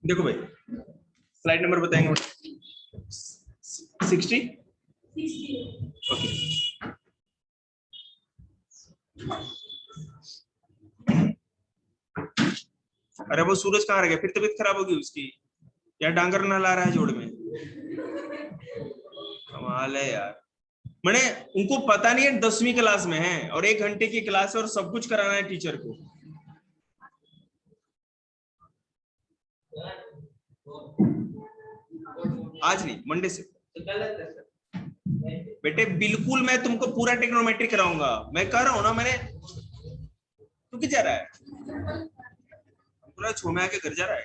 देखो भाई slide number बताएंगे 60 ओके। अरे वो सूरज कहाँ रह गया, फिर तबीयत खराब होगी उसकी, या डांगर ना ला रहा है जोड़ में। कमाल है यार, मैंने उनको पता नहीं है 10वीं क्लास में है और 1 घंटे की क्लास है और सब कुछ कराना है टीचर को। आज नहीं, मंडे से। बेटे बिल्कुल मैं तुमको पूरा ट्रिग्नोमेट्री कराऊंगा, मैं कह रहा हूं ना, मैंने। तू किधर जा रहा है? पूरा छोमे आके घर जा रहा है।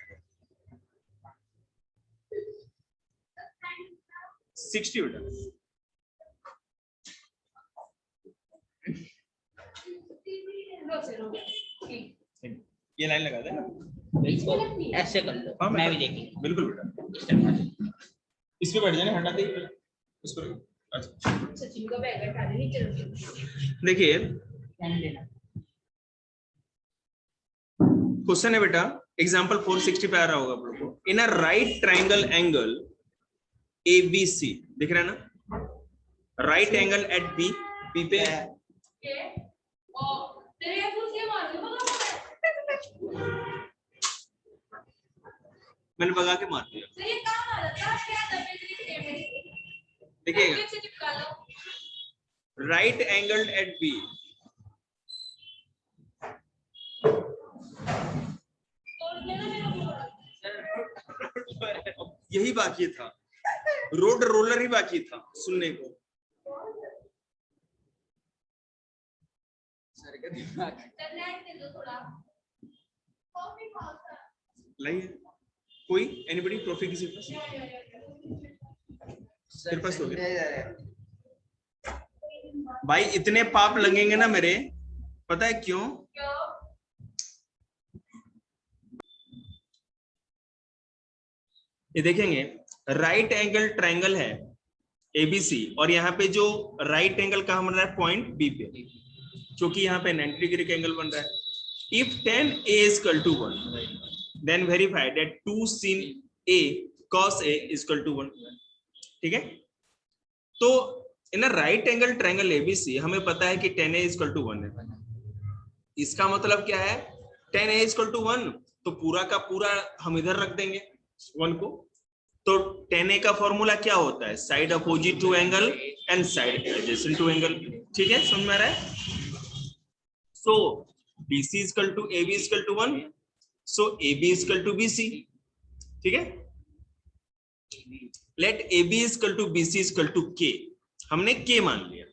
60 बेटा। ये लाइन लगा दे ना, ऐसे कर दो। हाँ, मैं भी देखी। बिल्कुल बेटा, इस पे बैठ जाने, हटा दे उस पर। अच्छा सचिन का बैग हटा दे, नीचे रख। देखिए क्वेश्चन है बेटा, एग्जांपल 460 पे आ रहा होगा आप लोगों को। In a right triangle angle ABC, दिख रहा है ना, right angle at B, B पे मैंने भगा के मार दिया। देखिएगा, राइट एंगल एट बी, यही बाकी था, रोड रोलर ही बाकी था सुनने को। लाइए कोई, एनीबडी ट्रॉफी किसी पास? तेरे पास तो भाई इतने पाप लगेंगे ना मेरे, पता है क्यों? ये देखेंगे, राइट एंगल ट्रायंगल है ABC और यहाँ पे जो राइट एंगल कहाँ बन रहा है, पॉइंट B पे, क्योंकि यहाँ पे 90 डिग्री का एंगल बन रहा है। If tan A is equal to 1, then verify that 2 sin A cos A is equal to 1। ठीक है, तो in right angle triangle ABC हमें पता है कि tan A is equal to 1 है। इसका मतलब क्या है, tan A is equal to 1, तो पूरा का पूरा हम इधर रख देंगे 1 को। तो tan A का फॉर्मूला क्या होता है, side opposite to angle and side adjacent to angle. ठीक है, समझ में आ रहा है? सो BC is equal to AB is equal to 1, so AB is equal to BC। ठीक है, let AB is equal to BC is equal to K। हमने K मान लिया,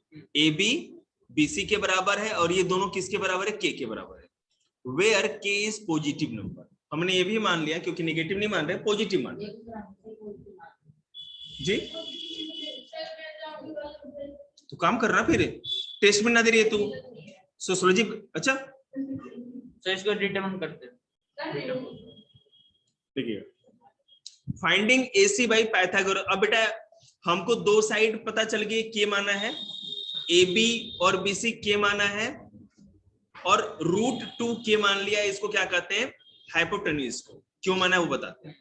AB BC के बराबर है और ये दोनों किसके बराबर है, K के बराबर है। Where K is positive number, हमने ये भी मान लिया क्योंकि नेगेटिव नहीं मान रहे, पॉजिटिव मान रहे जी। तो काम करना, फिर टेस्ट में ना दे रही है तू सोशियोलॉजी। अच्छा तो इसको डिटरमाइन करते हैं। देखिए, फाइंडिंग AC बाई पाइथागोरस। अब बेटा हमको दो साइड पता चल गई, के माना है, AB और BC के माना है, और √2 के मान लिया। इसको क्या कहते हैं, हाइपोटेन्यूज को। क्यों माना है वो बताते हैं।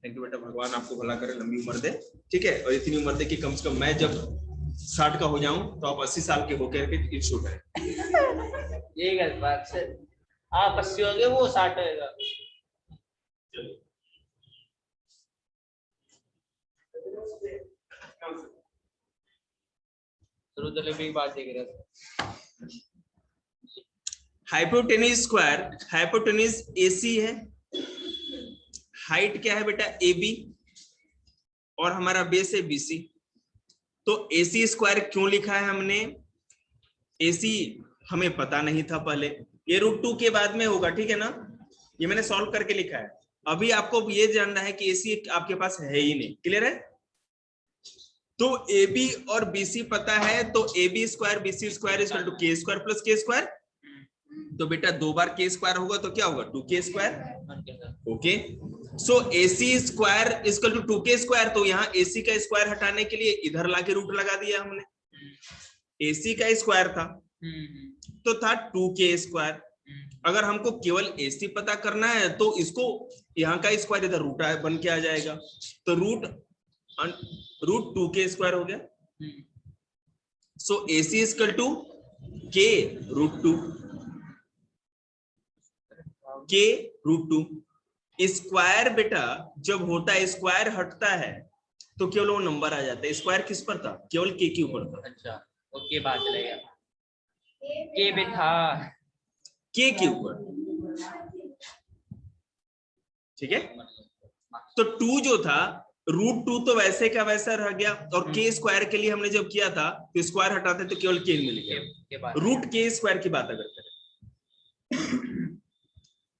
थैंक यू बेटा, भगवान आपको भला करे, लंबी उम्र दे। ठीक है, और इतनी उम्र दे कि कम से कम मैं जब 60 का हो जाऊं तो आप 80 साल के होकर के इट शूट है। ये गलत बात है, आप 80 हो गए वो 60 होगा। बात देख रहा था, हाइपोटेन्यूज स्क्वायर, हाइपोटेन्यूज AC है, हाइट क्या है बेटा AB, और हमारा बेस है BC। तो AC स्क्वायर क्यों लिखा है हमने, AC हमें पता नहीं था पहले, ये √2 के बाद में होगा। ठीक है ना, ये मैंने सॉल्व करके लिखा है। अभी आपको ये जानना है कि AC आपके पास है ही नहीं, क्लियर है? तो AB और BC पता है, तो AB square BC square is equal to K square plus K square. तो बेटा 2 बार K स्क्वायर होगा तो क्या होगा, 2K square. Okay, so AC square is equal to 2K square. तो यहाँ AC का स्क्वायर हटाने के लिए इधर लाके रूट लगा दिया हमने। AC का स्क्वायर था तो था 2K स्क्वायर, अगर हमको केवल AC पता करना है तो इसको यहाँ का स्क्वायर इधर रूट बन के आ जाएगा, तो रूट 2k स्क्वायर हो गया। So AC equal to k root 2, k root 2। Square बेटा जब होता है, स्क्वायर हटता है तो केवल वो नंबर आ जाता है। स्क्वायर किस पर था? केवल k के ऊपर था। अच्छा, ओके, बात चलेगा के भी था k के ऊपर, ठीक है। तो 2 जो था रूट 2 तो वैसे का वैसा रह गया, और k स्क्वायर के लिए हमने जब किया था तो स्क्वायर हटाते तो केवल k मिल गया। रूट k स्क्वायर की बात अगर करें,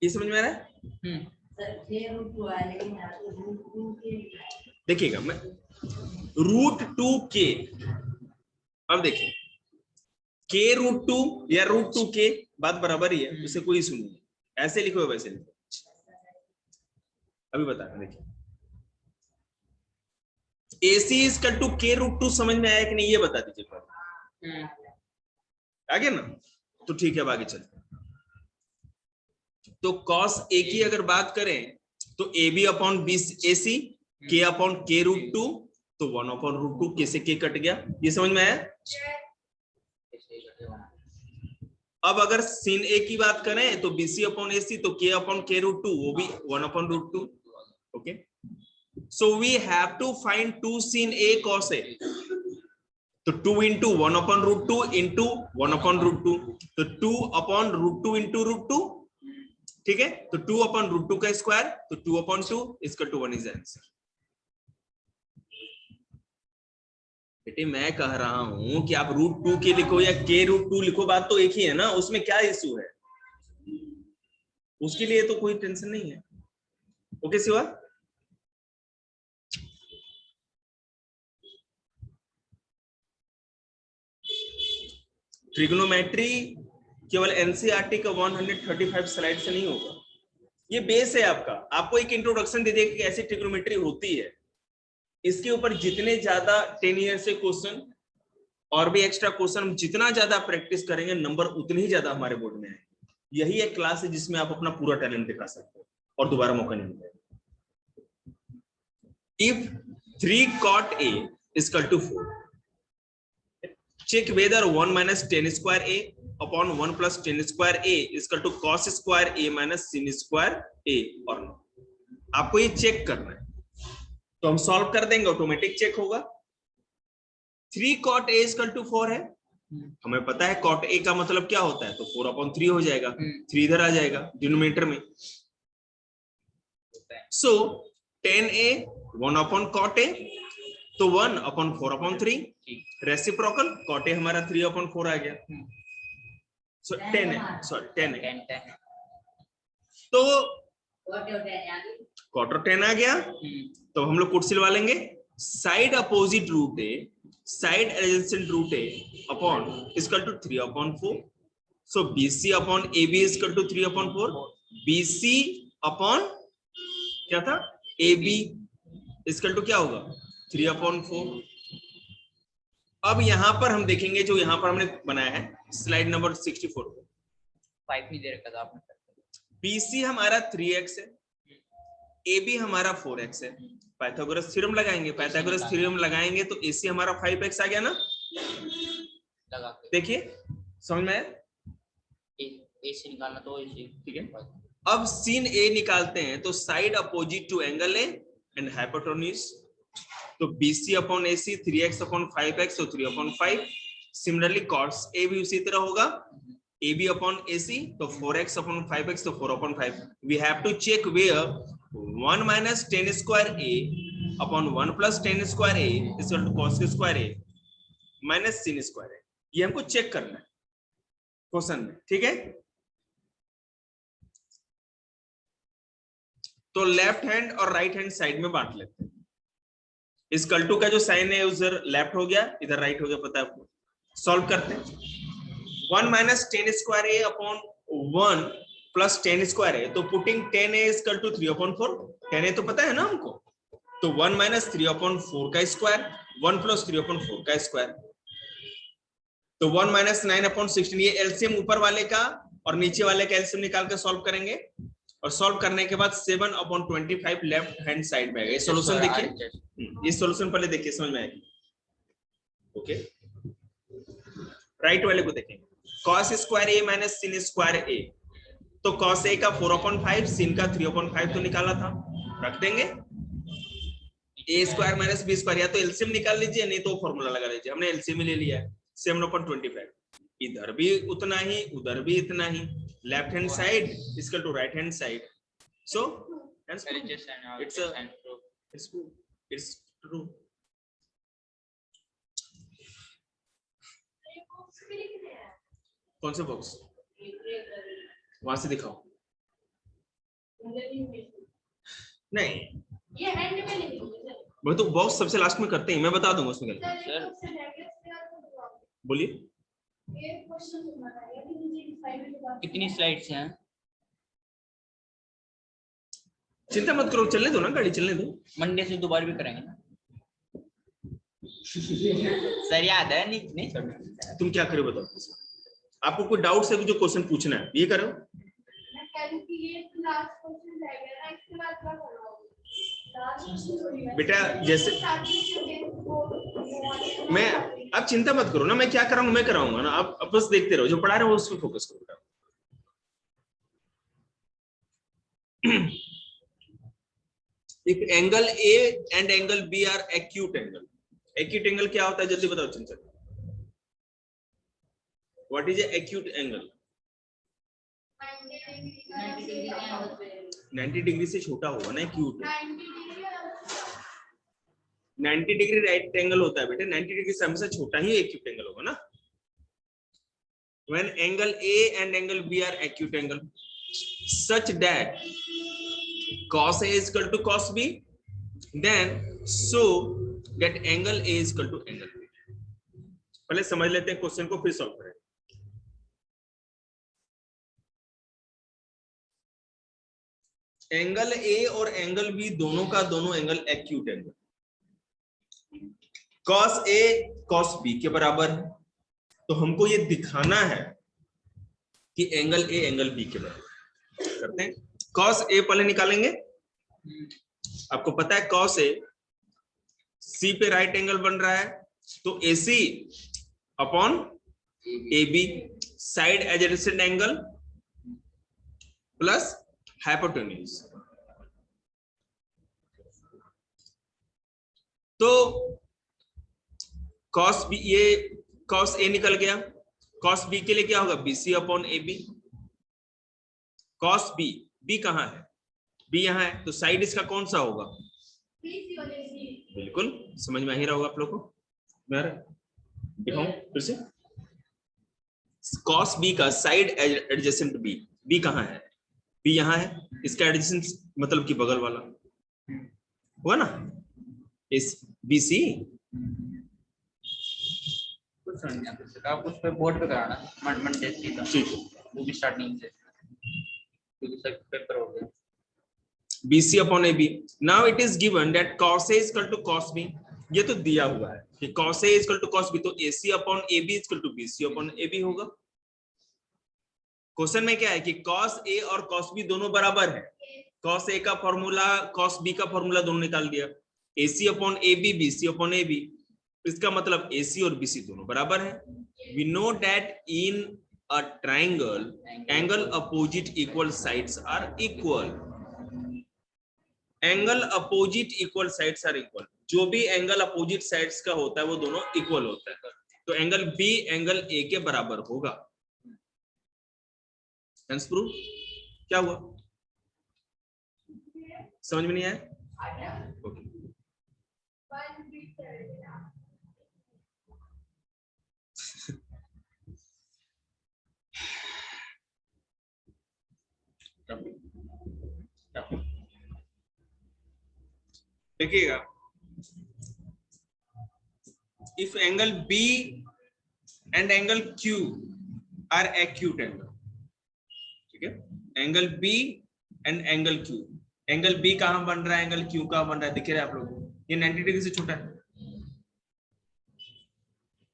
ये समझ में आ रहा है? देखिएगा मैं रूट 2k, अब देखिए k रूट 2 या रूट 2k बात बराबर ही है, उससे कोई इशू नहीं है। ऐसे लिखो वैसे लिखो, अभी बता रहे हैं। देखिए AC equal to k root 2 समझ में आया कि नहीं, ये बता दीजिए। आगे ना, तो ठीक है, अब आगे चलते हैं। तो cos A की अगर बात करें तो AB upon AC, k upon k root 2, तो 1 अपॉन रूट 2, k से k कट गया। ये समझ में आया? अब अगर sin A की बात करें तो BC अपॉन AC, तो k अपॉन k रूट 2, वो भी 1 upon root 2। Okay, so we have to find 2 sin A cos A, तो 2 into 1 upon root 2 into 1 upon root 2, तो 2 upon root 2 into root 2, ठीक है। तो 2 upon root 2 का square, तो 2 upon 2 इसका 2 1 इज आंसर। बेटे मैं कह रहा हूं कि आप रूट 2 के लिखो या k रूट 2 लिखो, बात तो एक ही है ना, उसमें क्या इशू है? उसके लिए तो कोई टेंशन नहीं है। ओके शिवा, ट्रिग्नोमेट्री केवल एनसीईआरटी का 135 स्लाइड से नहीं होगा, ये बेस है आपका। आपको एक इंट्रोडक्शन दे देगा कि ऐसी ट्रिग्नोमेट्री होती है, इसके ऊपर जितने ज्यादा 10 ईयर से क्वेश्चन और भी एक्स्ट्रा क्वेश्चन हम जितना ज्यादा प्रैक्टिस करेंगे, नंबर उतने ही ज्यादा हमारे बोर्ड में आएंगे। यही एक क्लास है जिसमें आप अपना पूरा टैलेंट दिखा सकते हो और दोबारा मौका नहीं मिलेगा। If 3 cot A is equal to 4, check whether 1 minus tan square A upon 1 plus tan square A is equal to cos square A minus sin square A or no। आपको ये चेक करना है, तो हम सॉल्व कर देंगे, automatic check होगा। 3 cot A is equal to 4 है, हमें पता है cot A का मतलब क्या होता है, तो 4/3 हो जाएगा, 3 इधर आ जाएगा डिनोमिनेटर में। सो tan A 1 upon cot A, तो 1 upon 4/3, रेसिप्रोकल cot A हमारा 3/4 आ गया, सो 10 है, सॉरी 10 है, तो क्वार्टर 10 आ गया। तो हम लोग कुट सिलवा लेंगे, side opposite root A, side adjacent root A upon equal to 3/4, so BC upon AB equal to 3/4, BC upon क्या था AB इक्वल टू क्या होगा 3/4। अब यहां पर हम देखेंगे, जो यहां पर हमने बनाया है स्लाइड नंबर 64 पे, 5 नहीं दे रखा था आपने। BC हमारा 3x है, AB हमारा 4x है। पाइथागोरस थ्योरम लगाएंगे, पाइथागोरस थ्योरम लगाएंगे तो AC हमारा 5x आ गया ना। देखिए समझ में आया, AC निकालना तो AC, ठीक है। अब sin A निकालते हैं, तो side opposite to angle A and hypotenuse, तो BC upon AC 3x upon 5x, तो 3/5। सिमिलरली cos A भी उसी तरह होगा, AB अपॉन AC, तो 4x अपॉन 5x, तो 4/5। We have to check where 1 minus tan square A upon 1 plus tan square A is equal to cos square A minus sin square A। ये हमको check करना है question में, ठीक है। तो लेफ्ट हैंड और राइट हैंड साइड में बांट लेते हैं। इस कल्टू का जो साइन है उधर लेफ्ट हो गया, इधर राइट हो गया, पता है आपको। सॉल्व करते हैं। 1 minus tan square A upon 1 plus tan square A, तो putting tan A is equal to 3/4, tan A तो पता है ना हमको, तो 1 minus 3/4 का स्क्वायर, 1 plus 3/4 का स्क्वायर, तो 1 minus 9/16, ये एलसीएम ऊपर वाले का और नीचे वाले का एलसीएम निकाल के सॉल्व करेंगे, और सॉल्व करने के बाद 7/25 लेफ्ट हैंड साइड में आएगा। ये सॉल्यूशन देखिए, ये सॉल्यूशन पहले देखिए, समझ में आएगी। ओके, राइट वाले को देखें, cos square a minus sin square a, तो cos a का 4/5, sin का 3/5 तो निकाला था, रख देंगे। a square minus b square, या तो एलसीएम निकाल लीजिए, नहीं तो फॉर्मूला लगा लीजिए। हमने एलसीएम ले लिया है 7/25, इधर भी उतना ही, उधर भी इतना ही, left hand side equal to right hand side, so it's true। कौन से बॉक्स, वहां से दिखाओ। नहीं, ये एंड में लिखेंगे वो तो बॉक्स सबसे लास्ट में करते हैं, मैं बता दूंगा उसमें क्या। बोलिए, ये क्वेश्चन बताइए कि मुझे डिसाइड करना कितनी स्लाइड्स हैं? चिंता मत करो, चलने दो ना, गाड़ी चलने दो। मंडे से दोबारा भी करेंगे ना सर, याद है? नहीं छोड़ना। तुम क्या करो बताओ, आपको कोई डाउट है जो क्वेश्चन पूछना है ये करो। मैं कह रही थी ये लास्ट क्वेश्चन रहेगा ना, इसके बाद क्या करना होगा? लास्ट क्वेश्चन होगा बेटा, जैसे मैं, आप चिंता मत करो ना, मैं क्या कराऊंगा, मैं कराऊंगा ना, आप बस देखते रहो, जो पढ़ा रहे हो उस पर फोकस करो। If angle A and angle B are acute angle, acute angle क्या होता है जल्दी बताओ चिंता। What is a acute angle? 90 degree से छोटा होगा ना acute। 90 डिग्री राइट एंगल होता है बेटे, 90 डिग्री से हमेशा छोटा ही acute angle होगा ना। When angle A and angle B are acute angle, such that cos A is equal to cos B, then so that angle A is equal to angle B। पहले समझ लेते हैं question को, फिर solve करें। Angle A और angle B दोनों का दोनों angle acute angle, cos A cos B के बराबर है, तो हमको ये दिखाना है कि एंगल A एंगल B के बराबर। करते हैं, cos A पहले निकालेंगे। आपको पता है cos A C पे राइट एंगल बन रहा है, तो AC अपॉन AB, side adjacent angle plus hypotenuse. तो cos B, ये cos A निकल गया, cos B के लिए क्या होगा, BC upon AB। cos B, B कहाँ है, B यहाँ है, तो साइड इसका कौन सा होगा, बिल्कुल समझ में आ ही रहा होगा आप लोग को। मैं दिखाऊं फिर से, cos B का साइड एडजेसेंट B, B कहाँ है, B यहाँ है, इसका एडजेसेंट मतलब कि बगल वाला हुआ ना, इस BC। आप उस पे बोर्ड पे कराना मंडे से, वो भी स्टार्टिंग से, क्योंकि सब पेपर हो गए। BC upon AB, now it is given that cos A is equal to cos B, ये तो दिया हुआ है कि cos A is equal to cos B, तो AC अपॉन AB is equal to BC upon AB होगा। क्वेश्चन में क्या है कि cos A और cos B दोनों बराबर है, cos A का फॉर्मूला cos B का फॉर्मूला दोनों निकाल दिया, AC अपॉन AB BC अपॉन AB, इसका मतलब AC और BC दोनों बराबर है। We know that in a triangle, angle opposite equal sides are equal। Angle opposite equal sides are equal, जो भी एंगल अपोजिट साइड्स का होता है वो दोनों इक्वल होता है, तो एंगल B एंगल A के बराबर होगा। Hence proof. क्या हुआ, समझ में नहीं आया? ओके, देखिएगा, if angle B and angle Q are acute angle, ठीक है, angle B and angle Q, angle B कहां बन रहा है, एंगल Q कहां बन रहा है, दिख रहा है आप लोगों को, ये 90 डिग्री से छोटा है।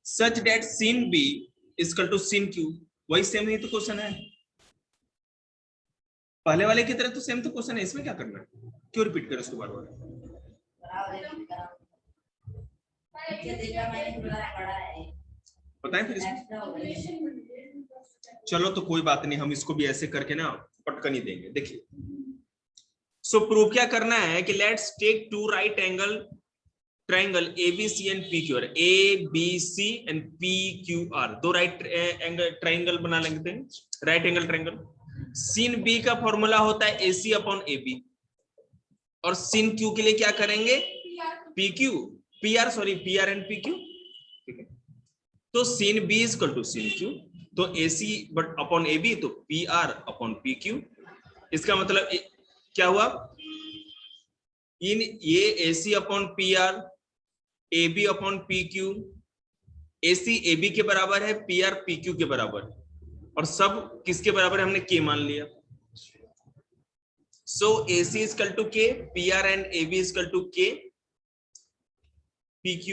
Such that sin B equal to sin Q, वही सेम ही तो क्वेश्चन है, पहले वाले की तरह तो सेम तो क्वेश्चन है, इसमें क्या करना है, क्यों रिपीट करें उसको बार बार। बताएं फिर इसको। चलो तो कोई बात नहीं, हम इसको भी ऐसे करके ना पटकन ही देंगे। देखिए सो प्रूव क्या करना है कि let's take two right angle triangle ABC and PQR, ABC and PQR, दो राइट एंगल ट्रायंगल बना लेते हैं, right angle triangle. Sine B का फॉर्मूला होता है AC अपॉन AB, और सीन Q के लिए क्या करेंगे, PQ, PR sorry PR and PQ, ठीक है। तो sine B equal to sine Q, तो AC बट अपॉन AB, तो PR अपॉन PQ। इसका मतलब क्या हुआ, इन ये AC upon PR, AB upon PQ, AC AB के बराबर है, PR PQ के बराबर, और सब किसके बराबर है, हमने K मान लिया। So AC equal to K, PR and AB equal to K PQ,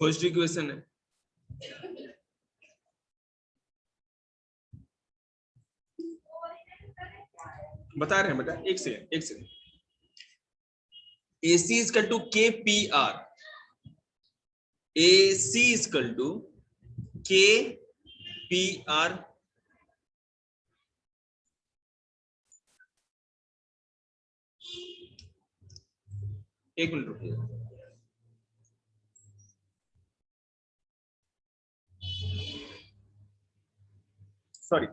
first equation है। बता रहे हैं बेटा, एक second. AC equal to K PR, AC equal to K PR, एक मिनट रुकिए। सॉरी,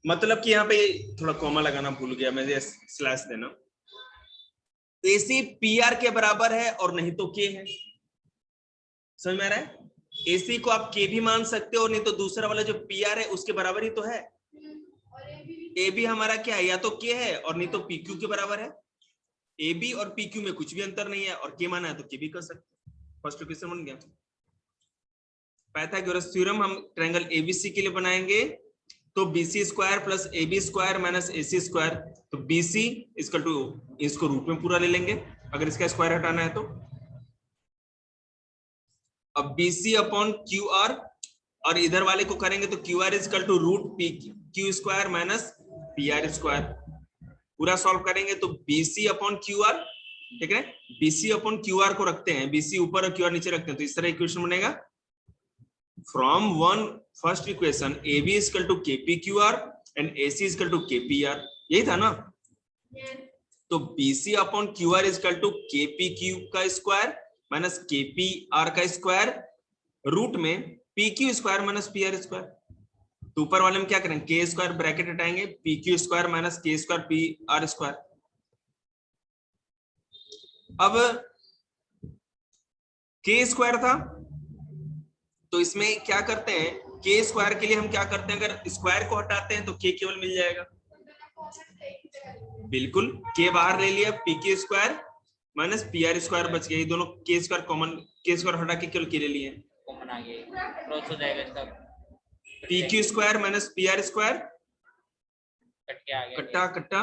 मतलब कि यहाँ पे थोड़ा कॉमा लगाना भूल गया मैं, स्लैश देना। AC PR के बराबर है और नहीं तो K है, समझ में आ रहा है। AC को आप K भी मान सकते हो, नहीं तो दूसरा वाला जो PR है उसके बराबर ही तो है। AB हमारा क्या है, या तो K है और नहीं तो PQ के बराबर है। AB और PQ में कुछ भी अंतर नहीं है, और K माना है तो K भी कर सकते हैं। फर्स्ट क्वेश्चन बन गया। पाइथागोरस थ्योरम हम ट्रायंगल ABC के लिए बनाएंगे, तो BC square plus AB square minus AC square, तो BC इक्वल टू, इसको रूट में पूरा ले लेंगे अगर इसका स्क्वायर हटाना है तो। अब BC अपॉन QR, और इधर वाले को करेंगे तो QR equal to root PQ square minus PR square, पूरा सॉल्व करेंगे तो BC अपॉन QR, ठीक है। BC अपॉन QR को रखते हैं, BC ऊपर और QR नीचे रखते हैं, तो इस तरह इक्वेशन बनेगा। From one first equation, AB is equal to KPQR and AC is equal to KPR, यही था ना। तो BC upon QR is equal to KPQ का स्क्वायर माइनस KPR का स्क्वायर, रूट में PQ square minus PR square. तो ऊपर वाले में क्या करेंगे, K स्क्वायर ब्रैकेट हटाएंगे, PQ square minus K square PR square. अब K स्क्वायर था, तो इसमें क्या करते हैं, K स्क्वायर के लिए हम क्या करते हैं, अगर स्क्वायर को हटाते हैं तो K केवल मिल जाएगा। बिल्कुल, K बाहर ले लिया, PQ square minus PR square बच गया, ये दोनों K square common, K square हटा के केवल K ले लिए, कॉमन आ गया, क्रॉस हो जाएगा इसका, PQ square minus PR square cut के आ गया, कट्टा कट्टा,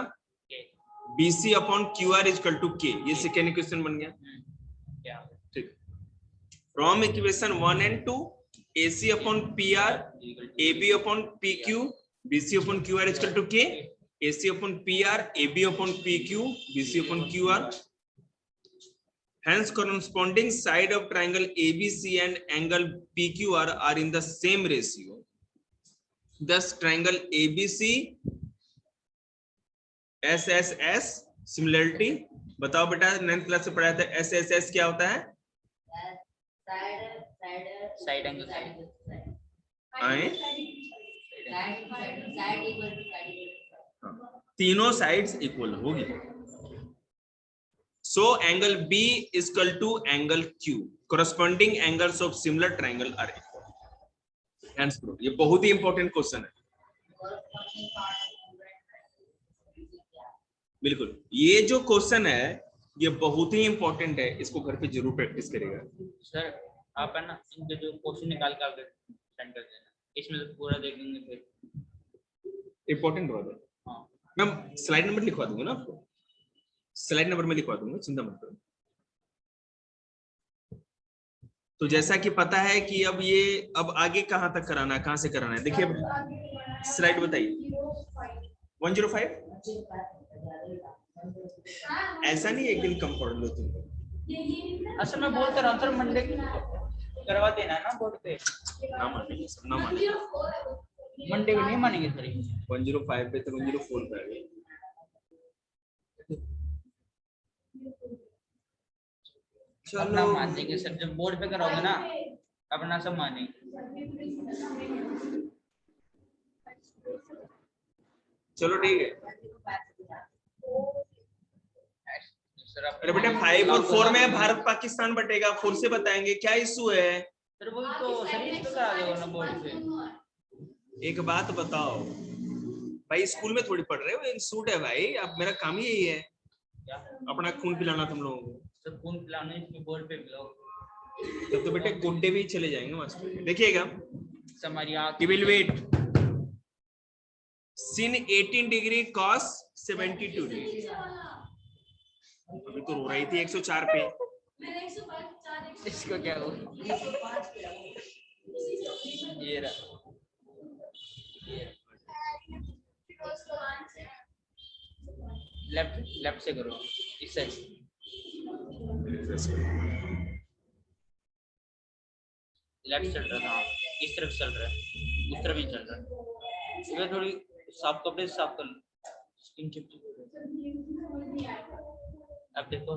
BC upon QR equal to K, ये सेकेंड इक्वेशन बन गया। क्या ठीक, from equation 1 and 2, AC upon PR, AB upon PQ, BC upon QR is equal to K, AC upon PR, AB upon PQ, BC upon QR. Hence, corresponding side of triangle ABC and angle PQR are in the same ratio. Thus, triangle ABC SSS similarity. बताओ बेटा, 9th class से पढ़ाया था, SSS क्या होता है? Side angle आए तीनों साइड्स इक्वल होगी। So angle B equal to angle Q, corresponding angles of similar triangle are equal। Hence proof, ये बहुत ही इंपॉर्टेंट क्वेश्चन है। बिल्कुल, ये जो क्वेश्चन है ये बहुत ही इंपॉर्टेंट है, इसको घर पे जरूर प्रैक्टिस करेगा। सर आप है ना, इनके जो क्वेश्चन निकाल कर सेंड कर देना, इसमें तो पूरा देख लेंगे फिर। इंपॉर्टेंट बात है। हाँ, मैं स्लाइड नंबर लिखवा दूंगा ना आपको, स्लाइड नंबर में लिखवा दूंगा, चिंता मत करो। तो जैसा कि पता है कि अब ये, अब आगे कहां तक कराना है, कहां से कराना है, देखिए स्लाइड बताइए। 105 ऐसा नहीं एक दिन कम पढ़ लो तुम। असल में बोलते रहा हूँ सर, मंडे करवा देना है ना बोर्ड पे। ना मानेंगे सब, ना मानेंगे। मंडे को नहीं मानेंगे सर। 105 पे तो 104 पे आ गए। अपना मान देंगे सर, जब बोर्ड पे करोगे ना अपना सब मानेंगे। चलो ठीक है। सर अरे बेटा 5 और 4 में भारत पाकिस्तान बटेगा, 4 से बताएंगे क्या इशू है। सर वही तो सर, इस पे करा देगा ना बोर्ड पे। एक बात बताओ भाई, स्कूल में थोड़ी पढ़ रहे हो, इंस्टीट्यूट है भाई, अब मेरा काम ही यही है क्या अपना खून पिलाना तुम लोगों को। सर खून पिलाने इसमें बोर्ड पे पिलाओ। तब तो बेटे गुड्डे भी चले जाएंगे मास्टर। देखिएगा, हमारी आंख evaluate sin 18 degree cos 72 degree. अभी तो रो रही थी 104 पे। इसको क्या हुआ? ये रहा, लेफ्ट से करो, इस साइड लेफ्ट चल रहा था, इस तरफ चल रहा है, उस तरफ ही चल रहा है। इसमें थोड़ी साफ कपड़े से साफ कर लो, स्किन चिपचिप हो रही है। अब देखो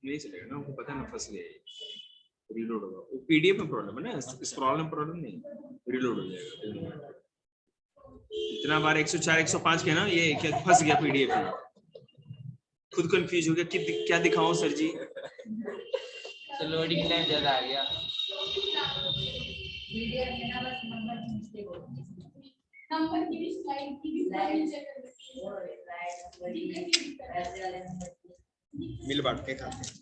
नहीं चलेगा ना, उनको पता है ना फंस गए, रीलोड होगा। वो पीडीएफ में प्रॉब्लम है ना, स्क्रॉल में प्रॉब्लम नहीं, रीलोड हो जाएगा। इतना बार 104 105 के ना, ये क्या फंस गया पीडीएफ में, खुद कंफ्यूज हो गया कि क्या दिखाऊं सर जी। तो लोडिंग टाइम ज्यादा आ गया। नंबर की भी स्लाइड की भी नीचे कर मिल बांट के खाते हैं।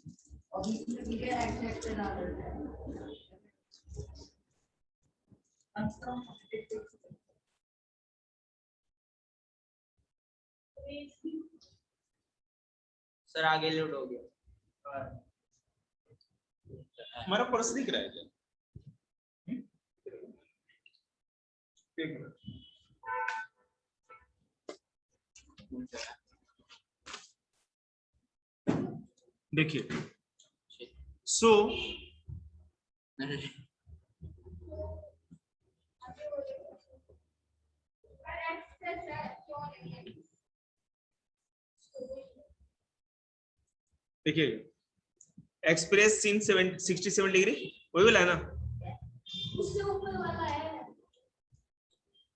सर आगे लोड हो गया। हमारा पर्स दिख रहा है क्या? एक मिनट। देखिए, सो देखिए, एक्सप्रेस सिन 67 डिग्री वही वाला है ना। उससे ऊपर वाला है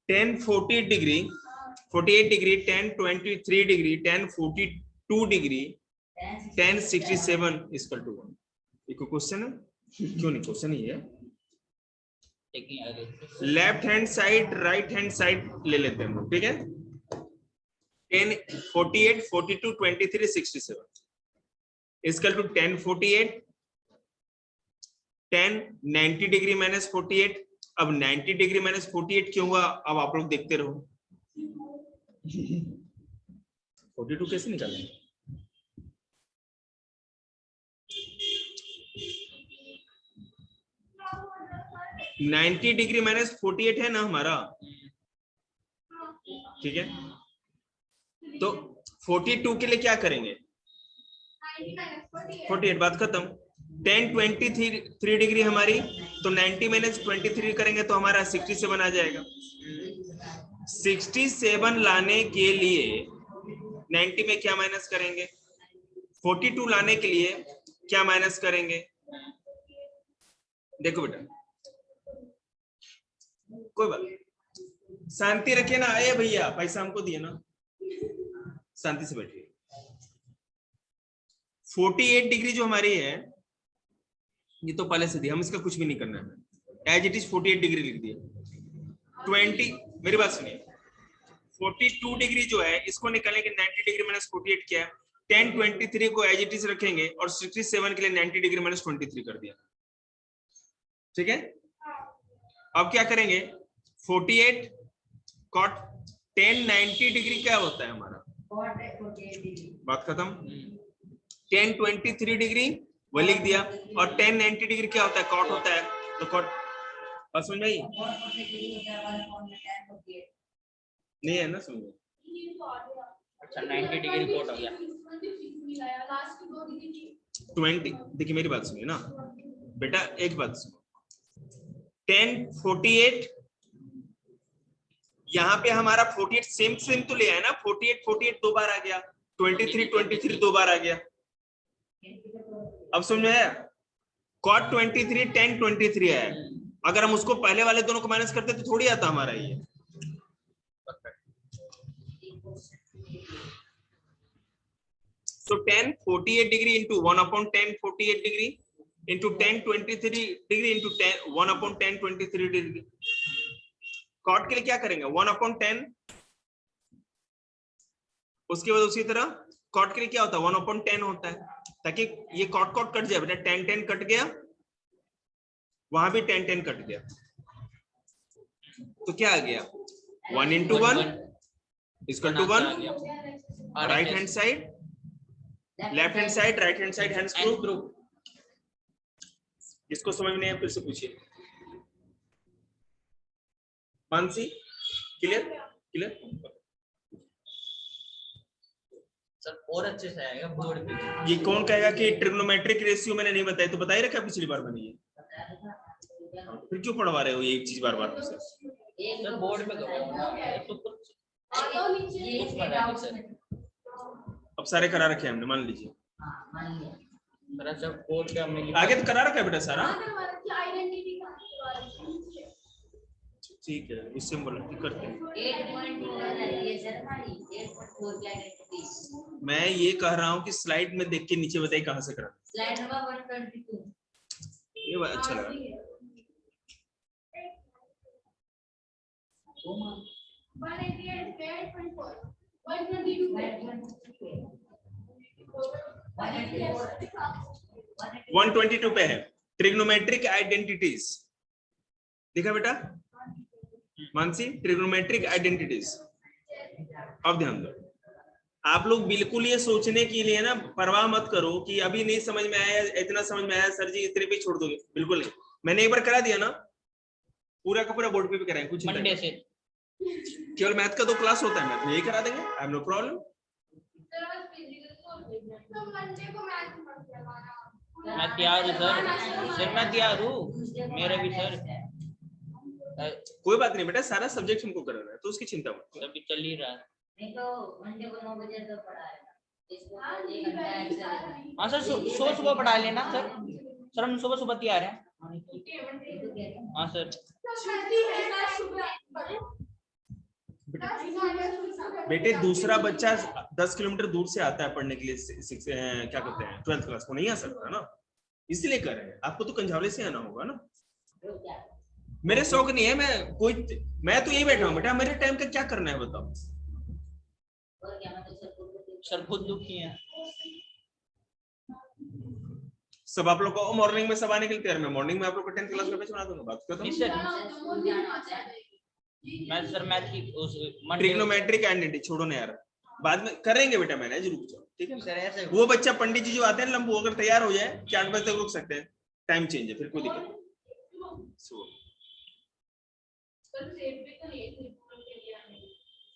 10 48 degree, 48 degree, 10 23 degree, 10 42 degree, 10 67 equal to 1। ये कोई क्वेश्चन है? क्यों नहीं क्वेश्चन ही है। Left hand side right hand side ले लेते हैं हम, ठीक है। 10 48 42 23 67 इक्वल टू 10 48 10 90 डिग्री माइनस 48। अब 90 डिग्री माइनस 48 क्यों हुआ, अब आप लोग देखते रहो। 42 कैसे निकालेंगे? नाइन्टी डिग्री माइनस 48 है ना हमारा, ठीक है। तो 42 के लिए क्या करेंगे? 48 बात खत्म। 10 23 डिग्री हमारी, तो 90 माइनस 23 करेंगे तो हमारा 67 आ जाएगा। 67 लाने के लिए 90 में क्या माइनस करेंगे? 42 लाने के लिए क्या माइनस करेंगे? देखो बेटा, कोई बात, शांति रखिए ना। आए भैया, पैसा हमको दिए ना, शांति से बैठिए। 48 डिग्री जो हमारी है, ये तो पहले से दिया, हम इसका कुछ भी नहीं करना है, एज इट इज 48 डिग्री लिख दिया। 20, मेरी बात सुनिए, 42 डिग्री जो है इसको निकालेंगे, 90 डिग्री माइनस 48 क्या है, 10 23 को एज इट इज रखेंगे और 67 के लिए 90 डिग्री माइनस 23 कर दिया, ठीक है। अब क्या करेंगे? 48 कॉट 10 90 डिग्री क्या होता है हमारा, बात खत्म। 10 23 डिग्री वो लिख दिया, और 10 90 डिग्री क्या होता है? कॉट होता है। तो कॉट, बस समझ में आई? नहीं है ना समझो। अच्छा 90 डिग्री कोट हो गया। 20 देखिए मेरी बात सुनिए ना बेटा, एक बात सुनो, 10 48 यहाँ पे हमारा 48 सेम सेम तो ले आया ना, 48 48 दो बार आ गया, 23 23 दो बार आ गया। अब समझ में आया? cot 23 10 23 है, अगर हम उसको पहले वाले दोनों को माइनस करते तो थोड़ी आता हमारा ये। So 10 48 degree into 1 upon 10 48 degree into 10 23 degree into 10 1 upon 10 23 degree। cot के लिए क्या करेंगे 1 upon 10, उसके बाद उसी तरह cot के लिए क्या होता है 1 upon 10 होता है, ताकि ये cot cot कट जाए बेटा, 10 10 कट गया, वहां भी 10 10 कट गया, तो क्या आ गया 1 into 1 equal to 1, right hand side left hand side right hand side hence proof. इसको समझ में नहीं है फिर से पूछिए। Mansi clear clear? सर और अच्छे से आएगा बोर्ड पे। ये कौन कहेगा कि ट्रिग्नोमेट्रिक रेशियो मैंने नहीं बताया, तो बता ही रखा पिछली बार मैंने ये, फिर क्यों पढ़वा रहे हो ये एक चीज बार बार? सर बोर्ड पे तो कुछ पता नहीं सर। अब सारे करा रखे हमने, मान लीजिए सर अच्छा बोर्ड पे हमने आगे तो करा रखा है बेटा सारा, ठीक है इससे बोला कि करते हैं। मैं ये कह रहा हूँ कि स्लाइड में देख के नीचे बताइए कहाँ से करा। स्लाइड नंबर 122 ये बात अच्छा लगा। 122 पे है ट्रिग्नोमेट्रिक आइडेंटिटीज, देखा बेटा मानसी? Trigonometric identities. अब ध्यान दो, आप लोग बिल्कुल ये सोचने के लिए ना परवाह मत करो कि अभी नहीं समझ में आया, इतना समझ में आया सर जी इतने पे छोड़ दोगे, बिल्कुल नहीं। मैंने एक बार करा दिया ना, पूरा का पूरा बोर्ड पे भी कराएंगे, कुछ मंडे से केवल मैथ का 2 क्लास होता है, मैथ में यही करा देंगे, आई एम नो प्रॉब्लम। मैं तैयार हूँ सर मैं तैयार हूँ, मेरे भी सर। कोई बात नहीं बेटा, सारा सब्जेक्ट हमको कराना है तो उसकी चिंता मत करो, अभी चल ही रहा है। नहीं तो मंडे को 9 बजे तक पढ़ाएगा, इसको 1 घंटा एक्स्ट्रा। हाँ सर सुबह सुबह पढ़ा लेना सर, हम सुबह सुबह तैयार हैं। हाँ सर बेटे दूसरा बच्चा 10 किलोमीटर दूर से आता है पढ़ने के लिए, क्या कहते हैं 12th क्लास को नहीं आ सकता ना, इसलिए कर रहे हैं। आपको तो कंझावले से आना होगा ना, मेरे शौक नहीं है, मैं तो यही बैठा हूँ बेटा, मेरे टाइम का क्या करना है बताओ। सर खुद दुखी है सब आप लोग को मॉर्निंग में सब आने के लिए तैयार, मैं मॉर्निंग में आप लोग को 10th क्लास में बना दूंगा, बात करता हूं। मैं सर मैथ की उस ट्रिग्नोमेट्रिक आइडेंटिटी छोड़ो ना यार, बाद में करेंगे बेटा, मैनेज रुक जाओ ठीक है सर। ऐसे वो बच्चा पंडित जी जो आते हैं लंबू, अगर तैयार हो जाए कि 8 बजे तक रुक सकते हैं, टाइम चेंज है फिर कोई दिक्कत नहीं।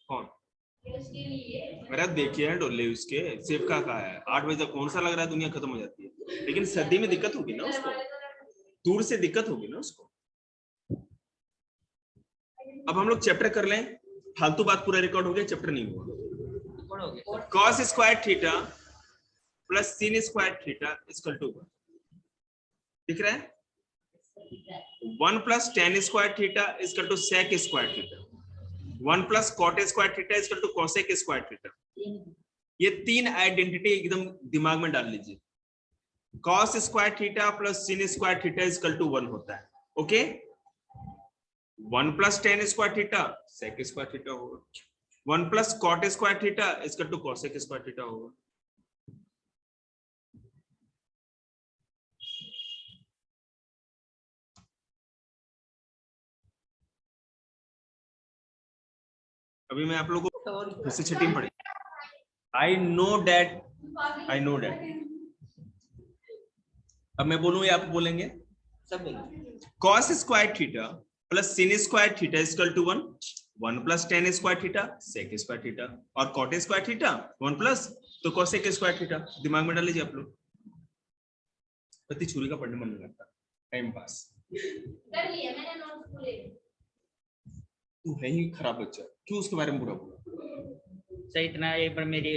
कौन? अरे देखिए डोले उसके सेब का कहा है 8 बजे तक, कौन सा लग रहा है दुनिया खत्म हो जाती है, लेकिन सर्दी में दिक्कत होगी ना उसको, दूर से दिक्कत होगी ना उसको। अब हम लोग चैप्टर कर लें, फालतू बात पूरा रिकॉर्ड हो गया, चैप्टर नहीं हुआ। cos square theta plus sin square theta equal to दिख रहा है 1 plus tan square theta equal to sec square theta, 1 plus cot square theta equal to cosec square theta. ये 3 आइडेंटिटी एकदम दिमाग में डाल लीजिए, cos square theta plus sin square theta equal to 1 होता है, okay. 1 plus tan square theta sec square theta होगा, 1 plus cot square theta equal to cosec square theta होगा। अभी मैं आप लोगों को फिर से छठी पढ़ी, आई नो डैट। अब मैं बोलूं या आप बोलेंगे? सब बोलो। cos square theta plus sin square theta equal to 1, 1 plus tan square theta sec square theta, और कॉट स्क्वायर थीटा 1 प्लस तो कोसेक स्क्वायर थीटा। दिमाग में डाल लीजिए आप लोग। पति छुरी का पढ़ने मन नहीं करता, टाइम पास। कर लिया मैंने नोट्स पूरे। तू है ही खराब बच्चा, क्यों उसके बारे में बुरा बोला? सर इतना एक बार मेरी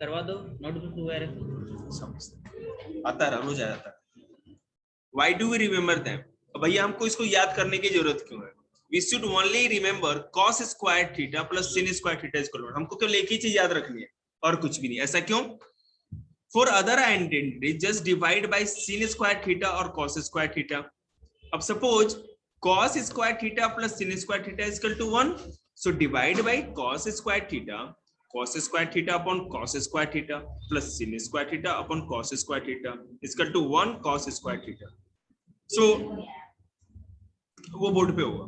करवा दो नोटबुक वगैरह। समझते आता है, रोज आ जाता है। Why do we remember them? भैया हमको इसको याद करने की जरूरत क्यों है? We should only remember cos square theta plus sin square theta is equal to 1। हमको केवल एक ही चीज याद रखनी है और कुछ भी नहीं। ऐसा क्यों? For other identity just divide by sin square theta और cos square theta। अब suppose cos square theta plus sin square theta is equal to 1, so divide by cos square theta upon cos square theta plus sin square theta upon cos square theta is equal to 1 cos square theta। So वो board पे होगा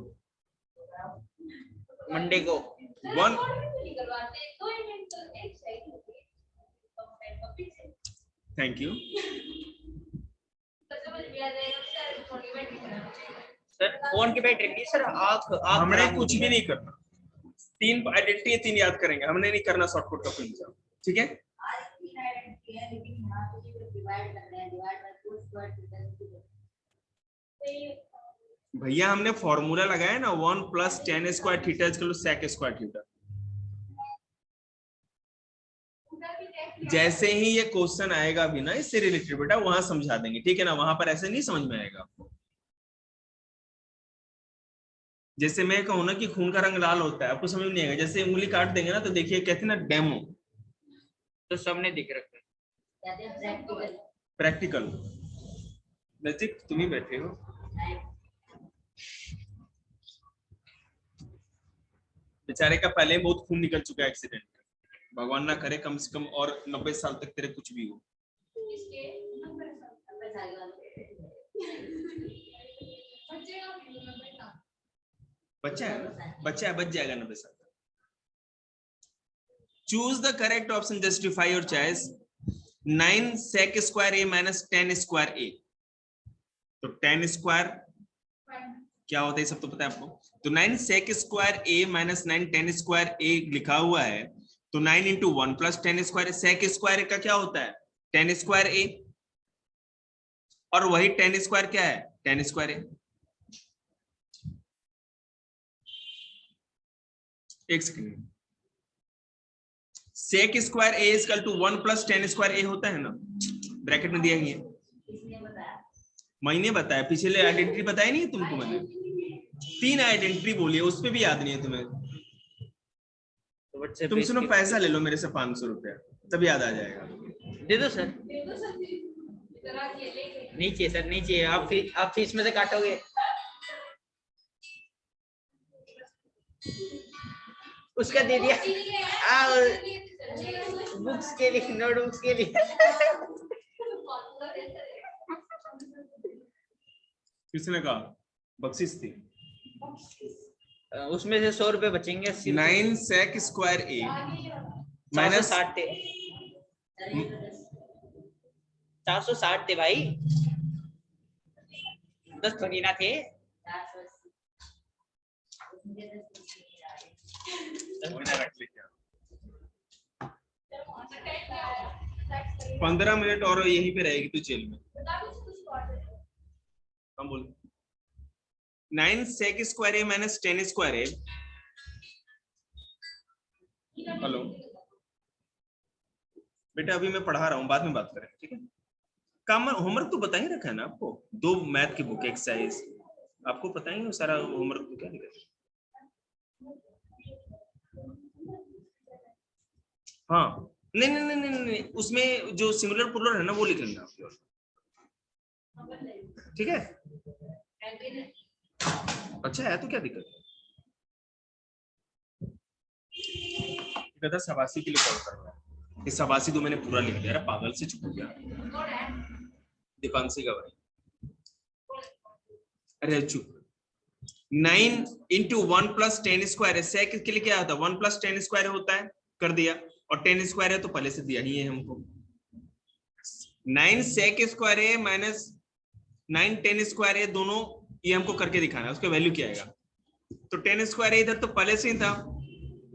Monday को। One. Thank you sir phone की battery नहीं sir, आप हमने कुछ भी नहीं करना। 3 आइडेंटिटी है, 3 याद करेंगे, हमने नहीं करना शॉर्टकट का कोई इंतजाम। ठीक है, भैया हमने फॉर्मूला लगाया ना 1 plus tan square theta equal to sec square theta. जैसे ही ये क्वेश्चन आएगा भी ना इससे रिलेटेड बेटा, वहां समझा देंगे, ठीक है ना? वहां पर ऐसे नहीं समझ में आएगा आपको। जैसे मैं कहूँ ना कि खून का रंग लाल होता है, आपको समझ नहीं आएगा। जैसे उंगली काट देंगे ना तो देखिए कहते हैं ना डेमो, तो सबने दिख रखा है। प्रैक्टिकल। नजदीक तुम ही बैठे हो। बेचारे का पहले बहुत खून निकल चुका है एक्सीडेंट में, भगवान ना करे कम से कम और 90 साल तक तेरे कुछ भी हो। बच्चा है ना, बच्चा है, बच जाएगा 90 साल तक। Choose the correct option, justify your choice. 9 sec square a minus 10 square a। तो 10 स्क्वायर क्या होता है सब तो पता है आपको। तो 9 sec square a minus 9 10 square a लिखा हुआ है, तो 9 into 1 plus 10 square. sec square का क्या होता है 10 स्क्वायर a, और वही 10 स्क्वायर क्या है 10 स्क्वायर a। एक second, sec square a equal to 1 plus 10 square a होता है ना, ब्रैकेट में दिया ही है। मैंने बताया, पिछले आइडेंटिटी बताया नहीं तुमको मैंने, 3 आइडेंटिटी बोली है, उसपे भी याद नहीं है तुम्हें। तो तुम सुनो, पैसा ले लो मेरे से 500 रुपया, तब याद आ जाएगा। दे दो सर। नीचे सर, नीचे। आप फीस में से काटोगे। उसका दे दिया। बुक्स के लिए, नोटबुक्स के लिए। किसने कहा बख्शिश थी? उसमें से 100 रुपए बचेंगे। 9 sec स्क्वायर a माइनस 460 थे। 460 थे भाई, 10 थोड़ी ना थे। 15 मिनट और यहीं पे रहेगी तू जेल में। हम बोल 9 sec square a minus 10 square a। Hello बेटा, अभी मैं पढ़ा रहा हूँ, बाद में बात करें, ठीक है? काम होमवर्क तो बता ही रखा है ना आपको, 2 मैथ की बुक एक्सरसाइज आपको पता ही है सारा होमवर्क तो क्या लिखा है। हाँ नहीं नहीं नहीं नहीं नहीं, उसमें जो सिंगुलर प्लूरल है ना वो लिख लेना आप, ठीक है? अच्छा है तो क्या दिक्कत है? सबासी के लिए कॉल कर रहा है, इस सबासी तो मैंने पूरा लिख दिया। अरे पागल से चुप हो गया दीपांशी का भाई। अरे चुप। 9 इंटू 1 प्लस 10 स्क्वायर है, सेक के लिए क्या होता है 1 प्लस 10 स्क्वायर होता है, कर दिया। और 10 स्क्वायर है तो पहले से दिया ही है हमको। 9 सेक स्क्वायर है माइनस 9 10 स्क्वायर है, दोनों ये हमको करके दिखाना है, उसका वैल्यू क्या आएगा तो टेन स्क्वायर ए इधर तो पहले से ही था,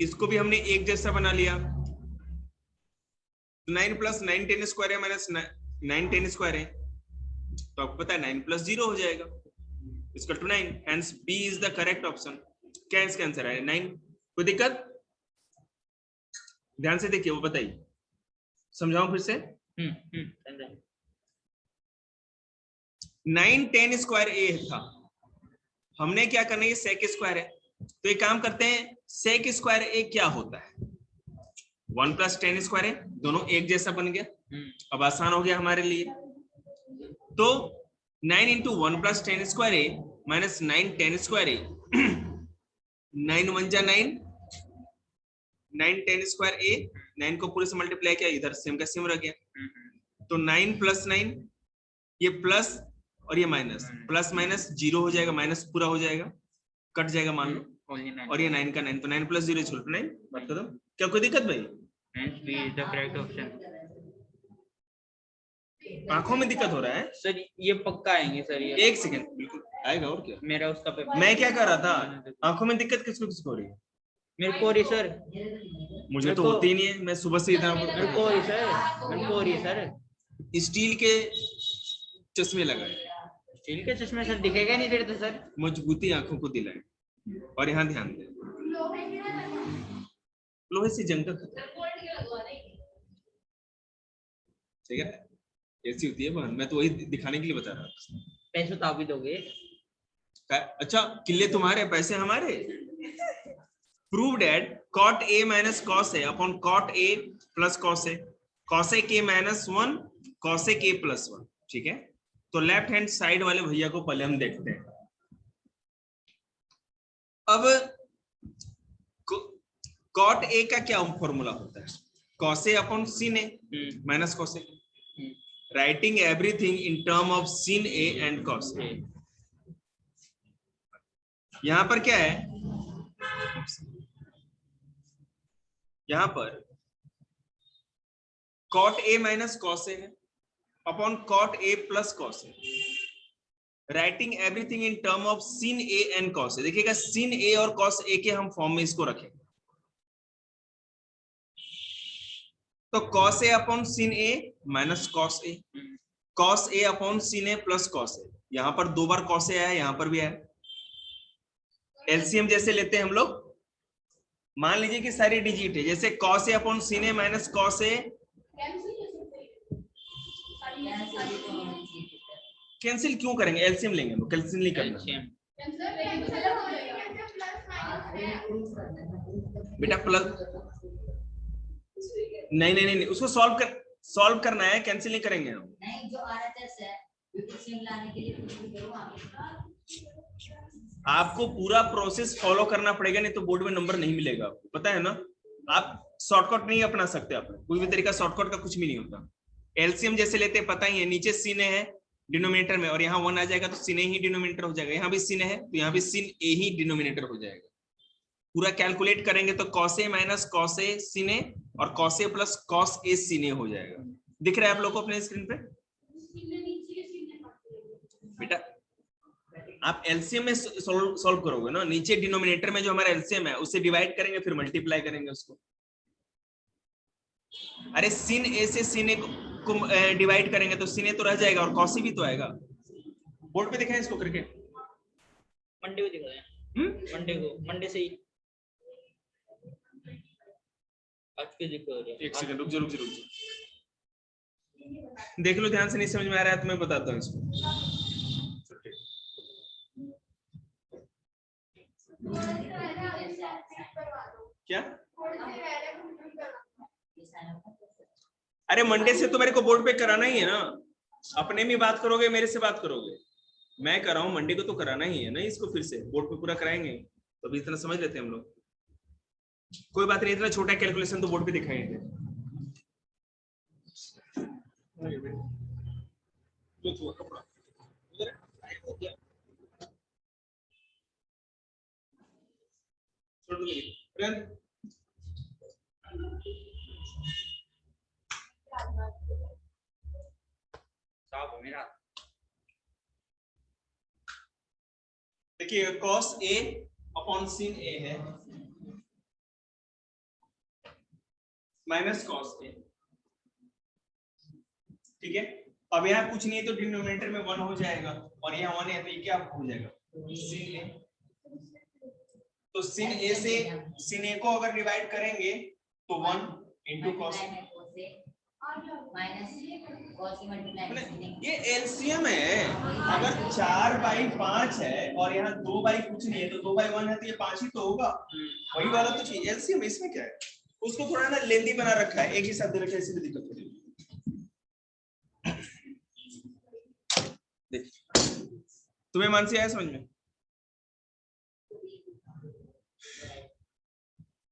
इसको भी हमने एक जैसा बना लिया। 9 प्लस 9 टेन स्क्वायर है माइनस 9 टेन स्क्वायर है, तो आपको पता है 9 प्लस 0 हो जाएगा, इसका टू 9, hence B is the correct option. क्या इसका आंसर है 9। कोई दिक्कत? ध्यान से देखिए, वो बताइए, समझाऊं फिर से। 9 10 स्क्वायर ए था, हमने क्या करना है, सेक स्क्वायर है, तो एक काम करते हैं, सेक स्क्वायर ए क्या होता है, 1 प्लस 10 स्क्वायर है, दोनों एक जैसा बन गया, अब आसान हो गया हमारे लिए। तो 9 इंटू 1 प्लस 10 स्क्वायर ए माइनस 9 10 स्क्वायर ए, 9 1 जा 9, 9 10 स्क्वायर ए, 9 को पूरे से मल्टीप्लाई किया, इधर सेम का सेम रह गया, तो 9 प्लस 9, ये प्लस और ये माइनस, प्लस माइनस 0 हो जाएगा, माइनस पूरा हो जाएगा, कट जाएगा मान लो, और ये 9 का 9, तो 9 प्लस 0 छोड़ 9, बात खत्म। क्या कोई दिक्कत भाई? B is the correct option. आंखों में दिक्कत हो रहा है सर ये पक्का आएंगे सर, ये एक सेकंड, बिल्कुल आएगा, और क्या। मेरा उसका पेपर। मैं क्या कर रहा था, आंखों में दिक्कत किसको किसको हो रही है? मेरे को हो रही सर, मुझे तो होती ही नहीं है, मैं सुबह से इधर मेरे को हो रही सर, मेरे को हो रही सर। स्टील के चश्मे लगाए, स्टील के चश्मे सर दिखेगा नहीं देते सर। मजबूती आंखों को दिलाए, और यहाँ ध्यान दें, लोहे से जंग का खतरा, ठीक है, ऐसी होती है बहन, मैं तो वही दिखाने के लिए बता रहा था। पैसे तो आप ही दोगे। अच्छा, किले तुम्हारे पैसे हमारे। Prove that cot a minus cos a upon cot a plus cos a, cosec a minus 1 cosec a plus 1, ठीक है। तो लेफ्ट हैंड साइड वाले भैया को पहले हम देखते हैं। अब cot a का क्या फॉर्मूला होता है, cos a upon sin a minus cos a, writing everything in term of sin a and cos a। यहां पर क्या है, यहां पर cot a minus cos a है upon cot a plus cos a, writing everything in term of sin a and cos a। देखिएगा sin a और cos a के हम फॉर्म में इसको रखें, तो cos a upon sin a minus cos a, cos a upon sin a plus cos a, यहां पर 2 बार cos a आया, यहां पर भी आया। एलसीएम जैसे लेते हैं हम लोग, मान लीजिए कि सारी डिजिट है, जैसे cos a upon sin a minus cos a, cancel क्यों करेंगे, एलसीएम लेंगे, हम कैंसिल नहीं करना बेटा, प्लस नहीं नहीं नहीं, उसको सॉल्व करना है, कैंसिल नहीं करेंगे हम। नहीं, जो आरएचएस है विपिन लाने के लिए कुछ भी करो आप। आपको पूरा प्रोसेस फॉलो करना पड़ेगा, नहीं तो बोर्ड में नंबर नहीं मिलेगा, आपको पता है ना। आप शॉर्टकट नहीं अपना सकते, आप कोई भी तरीका शॉर्टकट का कुछ भी नहीं होता। एलसीएम जैसे लेते हैं, पता ही है, नीचे sin a है डिनोमिनेटर में, और यहाँ 1 आ जाएगा तो sin a ही डिनोमिनेटर हो जाएगा, यहाँ भी sin है तो यहाँ भी sin a ही डिनोमिनेटर हो जाएगा। पूरा कैलकुलेट करेंगे तो cos a minus cos a sin a और cos a plus cos a sin a हो जाएगा। दिख रहा है आप लोग को अपने स्क्रीन पे बेटा? आप एलसीएम में सॉल्व करोगे ना, नीचे डिनोमिनेटर में जो हमारा एलसीएम है उसे डिवाइड करेंगे, फिर मल्टीप्लाई करेंगे उसको। अरे sin a से sin a को डिवाइड करेंगे तो sin a तो रह जाएगा और cos a भी तो आएगा। बोर्ड पे दिखाएं इसको करके, मंडे को दिखाया, मंडे से ही आज के दिखा रहे हैं। एक सेकंड रुक जा, देख लो ध्यान से, नहीं समझ में आ रहा है तो मैं बताता हूँ इसको। क्या? अरे मंडे से तो मेरे को बोर्ड पे कराना ही है ना, अपने में बात करोगे मेरे से बात करोगे, मैं कर रहा हूँ, मंडे को तो कराना ही है ना इसको, फिर से बोर्ड पे पूरा कराएंगे, तो अभी इतना समझ लेते हैं हम लोग। कोई बात नहीं, इतना छोटा कैलकुलेशन तो बोर्ड पे दिखाएंगे। देखिए cos a upon sin A है माइनस cos A, ठीक है। अब यहाँ कुछ नहीं है तो डिनोमिनेटर में 1 हो जाएगा और यहाँ 1 है तो ये क्या हो जाएगा sin A। तो sin A से sin A को अगर डिवाइड करेंगे तो 1 into cos A। ये एलसीएम है, अगर 4/5 है और यहाँ 2/, कुछ नहीं है तो 2/1 है तो ये 5 ही तो होगा, वही वाला तो चाहिए एलसीएम। इसमें क्या है, उसको थोड़ा ना लेंदी बना रखा है, एक ही शब्द रखा है, इसलिए दिक्कत हो रही है। देख तुम्हें मान से आया समझ में?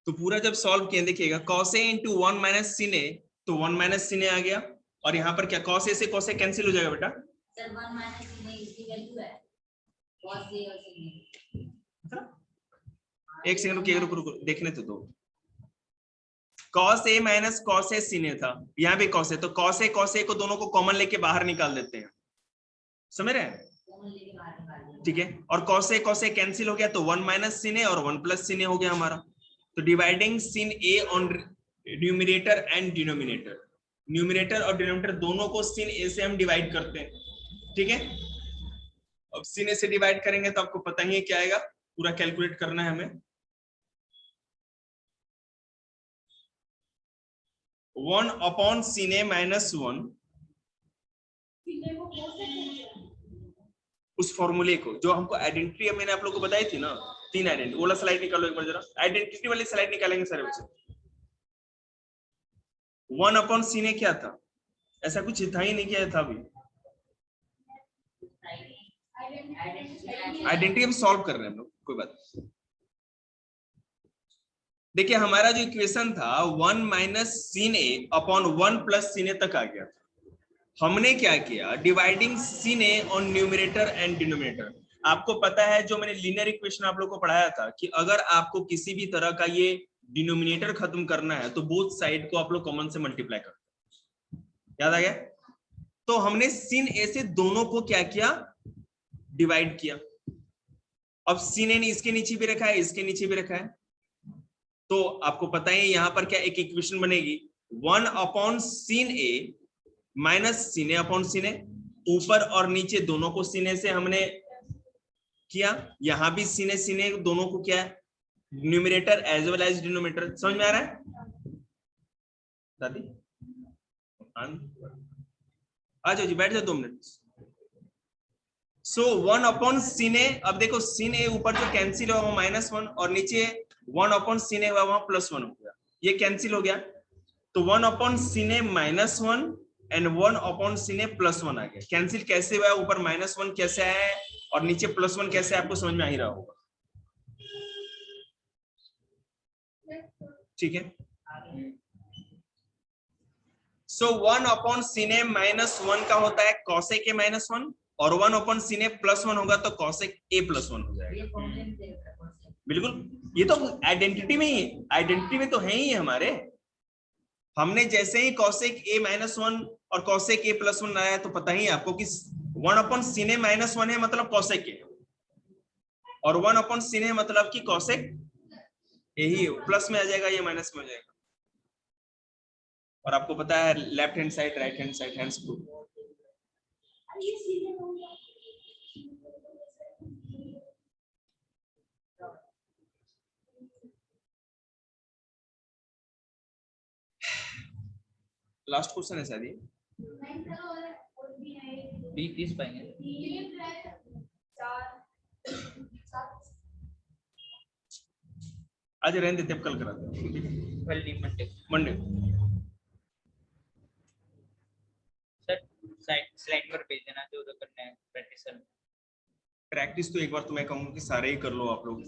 तो पूरा जब सॉल्व किया देखिएगा cos A into 1 minus sin A, तो 1 minus sin A आ गया और यहाँ पर क्या cos A से cos A कैंसिल हो जाएगा बेटा सर 1 माइनस sin A इसकी वैल्यू है cos A और sin A। एक सेकंड रुको देखने तो दो। cos A minus cos A sin A था, यहाँ भी cos A, तो cos A को दोनों को कॉमन लेके बाहर निकाल देते हैं, समझ रहे हैं? ठीक है, और cos A कैंसिल हो गया तो 1 माइनस sin A और 1 प्लस sin A हो गया हमारा। तो dividing sin A on numerator and denominator, numerator और डिनोमिनेटर दोनों को sin A से हम डिवाइड करते हैं, ठीक है। अब sin A से डिवाइड करेंगे तो आपको पता ही है क्या आएगा, पूरा कैलकुलेट करना है हमें। 1 अपॉन sin A माइनस 1, उस फॉर्मूले को जो हमको आइडेंटिटी मैंने आप लोगों को बताई थी ना, 3 आइडेंटिटी, वो वाला स्लाइड निकालो एक बार जरा, आइडेंटिटी वाली स्लाइड निकालेंगे सारे बच्चे। 1 अपॉन sin A क्या था, ऐसा कुछ था ही नहीं, क्या था अभी आइडेंटिटी हम सॉल्व कर रहे हैं हम लोग, कोई बात नहीं। देखिए हमारा जो इक्वेशन था 1 minus sin A upon 1 plus sin A तक आ गया। हमने क्या किया, dividing sin A on numerator and denominator. आपको पता है जो मैंने लीनियर इक्वेशन आप लोगों को पढ़ाया था कि अगर आपको किसी भी तरह का ये डिनोमिनेटर खत्म करना है तो बोथ साइड को आप लोग कॉमन से मल्टीप्लाई करते हैं, याद आ गया? तो हमने sin A से दोनों को क्या किया, डिवाइड किया। अब sin A ने इसके नीचे भी रखा है, इसके नीचे भी रखा है, तो आपको पता है यहाँ पर क्या एक इक्वेशन बनेगी 1 upon sin A minus sin A upon sin A, ऊपर और नीचे दोनों को sin A से हमने किया, यहां भी sin A दोनों को क्या है, numerator as well as denominator. समझ में आ रहा है दादी? आ जाओ जी, बैठ जाओ 2 minute. So 1 upon sin A, अब देखो sin A ऊपर जो कैंसिल हुआ वो -1 और नीचे 1 अपॉन sin A हुआ वहां +1 हो गया, ये कैंसिल हो गया, तो 1 upon sin A -1 and 1 upon sin A +1 आ गया। कैंसिल कैसे हुआ, ऊपर -1 कैसे आया और नीचे +1 कैसे, आपको समझ में आ ही रहा होगा, ठीक है। सो 1 अपॉन sin A -1 का होता है cos A के -1 और 1 अपॉन sin A +1 होगा तो cos A +1 हो जाएगा। बिल्कुल, ये तो आइडेंटिटी में ही, आइडेंटिटी में तो है ही हमारे। हमने जैसे ही cosec A -1 और cosec A +1 आया तो पता ही आपको कि 1 अपॉन sin A -1 है मतलब cosec A, और 1 अपॉन sin A मतलब कि cosec A ही प्लस में आ जाएगा, ये माइनस में हो जाएगा। और आपको पता है left hand side right hand side hence proof. Last question है शायद ये 20 पाएंगे। आज रहने देते हैं, कल कराते हैं मंडे। सर स्लाइड पर भेज देना जो करना है प्रैक्टिस। प्रैक्टिस तो एक बार तो मैं कहूंगा कि सारे ही कर लो आप लोग।